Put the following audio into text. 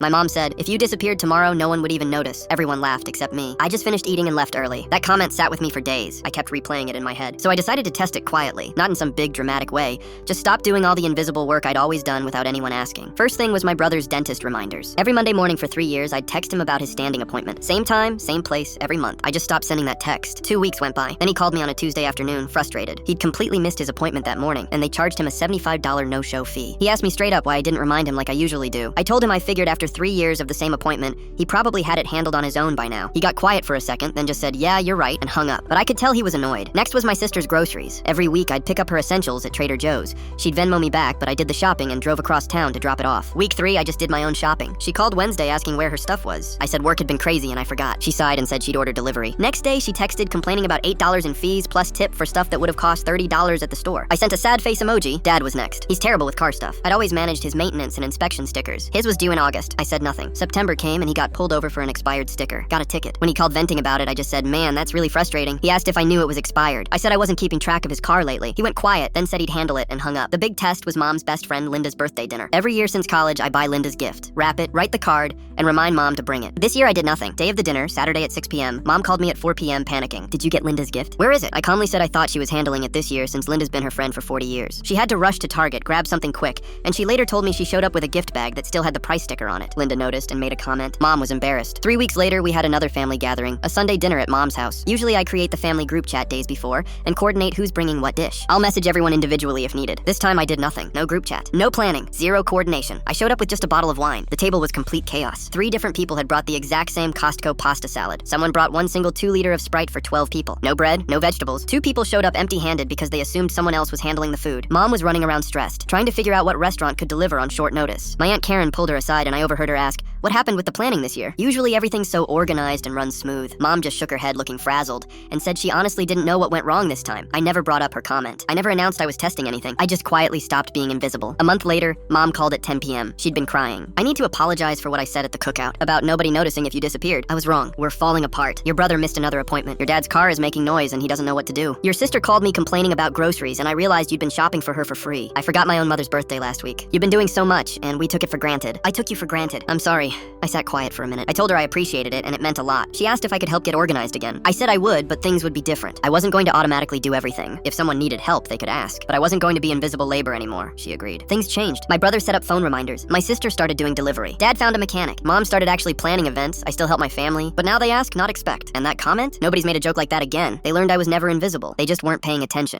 My mom said, if you disappeared tomorrow, no one would even notice. Everyone laughed except me. I just finished eating and left early. That comment sat with me for days. I kept replaying it in my head. So I decided to test it quietly, not in some big dramatic way. Just stop doing all the invisible work I'd always done without anyone asking. First thing was my brother's dentist reminders. Every Monday morning for 3 years, I'd text him about his standing appointment. Same time, same place, every month. I just stopped sending that text. 2 weeks went by. Then he called me on a Tuesday afternoon, frustrated. He'd completely missed his appointment that morning, and they charged him a $75 no-show fee. He asked me straight up why I didn't remind him like I usually do. I told him I figured after 3 years of the same appointment, he probably had it handled on his own by now. He got quiet for a second, then just said, yeah, you're right, and hung up. But I could tell he was annoyed. Next was my sister's groceries. Every week, I'd pick up her essentials at Trader Joe's. She'd Venmo me back, but I did the shopping and drove across town to drop it off. Week 3, I just did my own shopping. She called Wednesday asking where her stuff was. I said work had been crazy and I forgot. She sighed and said she'd order delivery. Next day, she texted complaining about $8 in fees plus tip for stuff that would have cost $30 at the store. I sent a sad face emoji. Dad was next. He's terrible with car stuff. I'd always managed his maintenance and inspection stickers. His was due in August. I said nothing. September came and he got pulled over for an expired sticker. Got a ticket. When he called venting about it, I just said, man, that's really frustrating. He asked if I knew it was expired. I said I wasn't keeping track of his car lately. He went quiet, then said he'd handle it and hung up. The big test was Mom's best friend Linda's birthday dinner. Every year since college, I buy Linda's gift, wrap it, write the card, and remind Mom to bring it. This year I did nothing. Day of the dinner, Saturday at 6 p.m. Mom called me at 4 p.m. panicking. Did you get Linda's gift? Where is it? I calmly said I thought she was handling it this year since Linda's been her friend for 40 years. She had to rush to Target, grab something quick, and she later told me she showed up with a gift bag that still had the price sticker on it. Linda noticed and made a comment. Mom was embarrassed. 3 weeks later, we had another family gathering, a Sunday dinner at Mom's house. Usually I create the family group chat days before and coordinate who's bringing what dish. I'll message everyone individually if needed. This time I did nothing. No group chat. No planning. Zero coordination. I showed up with just a bottle of wine. The table was complete chaos. 3 different people had brought the exact same Costco pasta salad. Someone brought one single 2-liter of Sprite for 12 people. No bread, no vegetables. 2 people showed up empty-handed because they assumed someone else was handling the food. Mom was running around stressed, trying to figure out what restaurant could deliver on short notice. My Aunt Karen pulled her aside and I overheard her ask, what happened with the planning this year? Usually everything's so organized and runs smooth. Mom just shook her head looking frazzled and said she honestly didn't know what went wrong this time. I never brought up her comment. I never announced I was testing anything. I just quietly stopped being invisible. A month later, Mom called at 10 p.m. She'd been crying. I need to apologize for what I said at the cookout about nobody noticing if you disappeared. I was wrong. We're falling apart. Your brother missed another appointment. Your dad's car is making noise and he doesn't know what to do. Your sister called me complaining about groceries and I realized you'd been shopping for her for free. I forgot my own mother's birthday last week. You've been doing so much and we took it for granted. I took you for granted. I'm sorry. I sat quiet for a minute. I told her I appreciated it and it meant a lot. She asked if I could help get organized again. I said I would, but things would be different. I wasn't going to automatically do everything. If someone needed help, they could ask. But I wasn't going to be invisible labor anymore. She agreed. Things changed. My brother set up phone reminders. My sister started doing delivery. Dad found a mechanic. Mom started actually planning events. I still help my family. But now they ask, not expect. And that comment? Nobody's made a joke like that again. They learned I was never invisible. They just weren't paying attention.